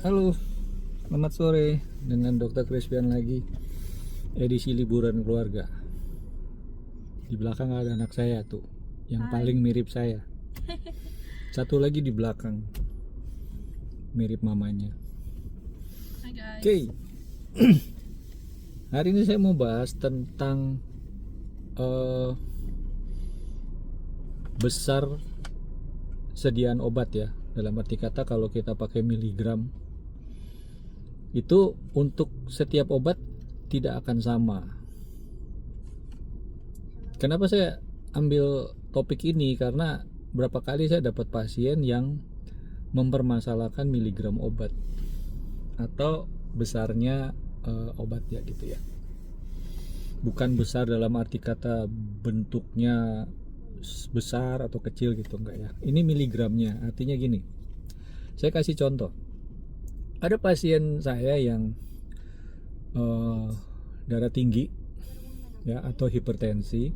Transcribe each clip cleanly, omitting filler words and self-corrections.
Halo, selamat sore dengan Dr. Crispian lagi. Edisi liburan keluarga. Di belakang ada anak saya tuh, yang paling mirip saya. Satu lagi di belakang, mirip mamanya. Hai guys. Oke. Hari ini saya mau bahas tentang besar sediaan obat ya. Dalam arti kata kalau kita pakai miligram, itu untuk setiap obat tidak akan sama. Kenapa saya ambil topik ini? Karena berapa kali saya dapat pasien yang mempermasalahkan miligram obat atau besarnya obat ya gitu ya. Bukan besar dalam arti kata bentuknya besar atau kecil gitu, enggak ya. Ini miligramnya, artinya gini. Saya kasih contoh. Ada pasien saya yang darah tinggi ya atau hipertensi,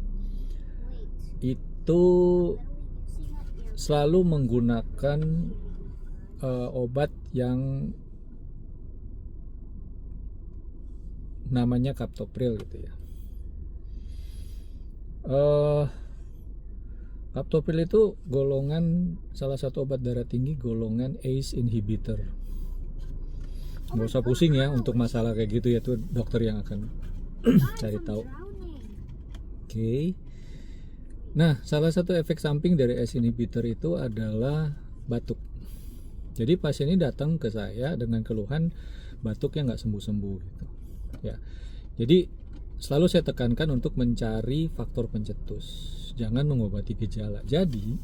itu selalu menggunakan obat yang namanya captopril gitu ya. Captopril itu golongan, salah satu obat darah tinggi golongan ACE inhibitor. Nggak usah pusing ya untuk masalah kayak gitu ya, tuh dokter yang akan cari tahu. Oke. Nah, salah satu efek samping dari ACE inhibitor itu adalah batuk. Jadi pasien ini datang ke saya dengan keluhan batuknya nggak sembuh-sembuh gitu. Ya. Jadi selalu saya tekankan untuk mencari faktor pencetus. Jangan mengobati gejala. Jadi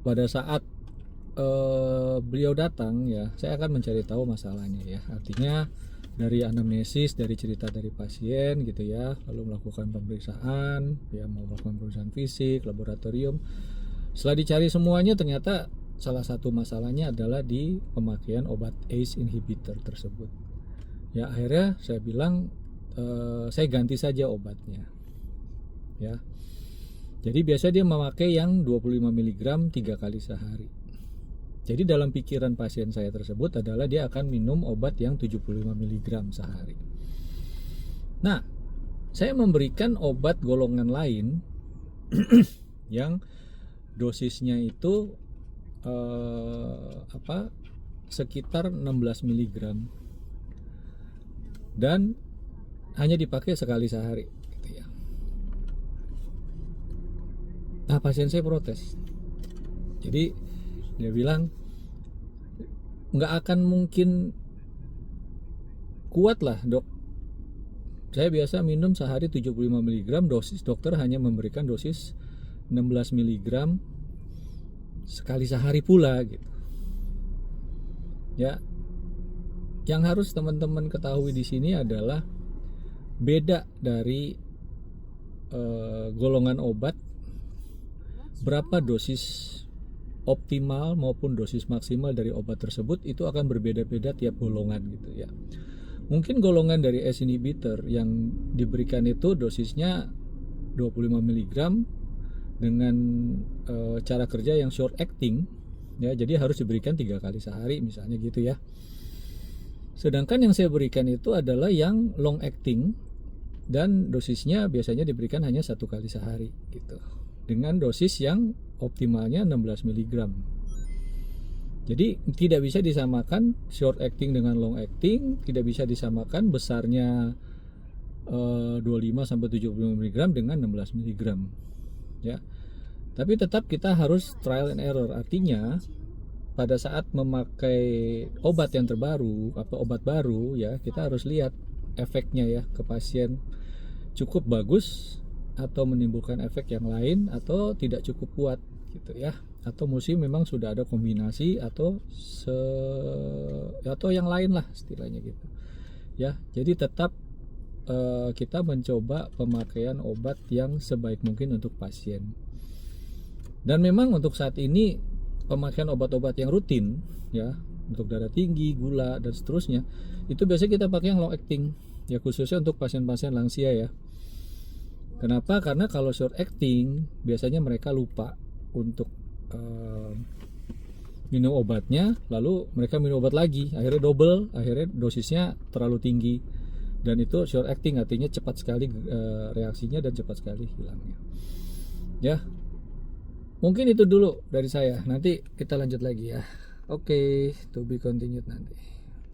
pada saat beliau datang ya, saya akan mencari tahu masalahnya ya. Artinya dari anamnesis, dari cerita dari pasien gitu ya, lalu melakukan pemeriksaan ya, mau melakukan pemeriksaan fisik, laboratorium. Setelah dicari semuanya, ternyata salah satu masalahnya adalah di pemakaian obat ACE inhibitor tersebut. Ya akhirnya saya bilang saya ganti saja obatnya. Ya. Jadi biasa dia memakai yang 25 mg 3 kali sehari. Jadi dalam pikiran pasien saya tersebut adalah dia akan minum obat yang 75 mg sehari. Nah, saya memberikan obat golongan lain yang dosisnya itu sekitar 16 mg dan hanya dipakai sekali sehari gitu ya. Nah, pasien saya protes. Jadi dia bilang nggak akan mungkin kuat lah dok, saya biasa minum sehari 75 mg, dosis dokter hanya memberikan dosis 16 mg sekali sehari pula gitu ya. Yang harus teman-teman ketahui di sini adalah beda dari golongan obat, berapa dosis optimal maupun dosis maksimal dari obat tersebut itu akan berbeda-beda tiap golongan gitu ya. Mungkin golongan dari ACE inhibitor yang diberikan itu dosisnya 25 mg dengan cara kerja yang short acting ya, jadi harus diberikan 3 kali sehari misalnya gitu ya. Sedangkan yang saya berikan itu adalah yang long acting dan dosisnya biasanya diberikan hanya 1 kali sehari gitu, dengan dosis yang optimalnya 16 mg. Jadi tidak bisa disamakan short acting dengan long acting, tidak bisa disamakan besarnya 25 sampai 75 mg dengan 16 mg. Ya. Tapi tetap kita harus trial and error. Artinya pada saat memakai obat yang terbaru atau obat baru ya, kita harus lihat efeknya ya ke pasien, cukup bagus atau menimbulkan efek yang lain atau tidak cukup kuat gitu ya, atau mesti memang sudah ada kombinasi atau atau yang lain lah istilahnya gitu ya. Jadi tetap kita mencoba pemakaian obat yang sebaik mungkin untuk pasien. Dan memang untuk saat ini pemakaian obat-obat yang rutin ya, untuk darah tinggi, gula dan seterusnya, itu biasanya kita pakai yang long acting ya, khususnya untuk pasien-pasien lansia ya. Kenapa? Karena kalau short acting biasanya mereka lupa untuk minum obatnya, lalu mereka minum obat lagi, akhirnya double, akhirnya dosisnya terlalu tinggi, dan itu short acting, artinya cepat sekali reaksinya dan cepat sekali hilangnya. Ya, mungkin itu dulu dari saya, nanti kita lanjut lagi ya. Oke, to be continued nanti.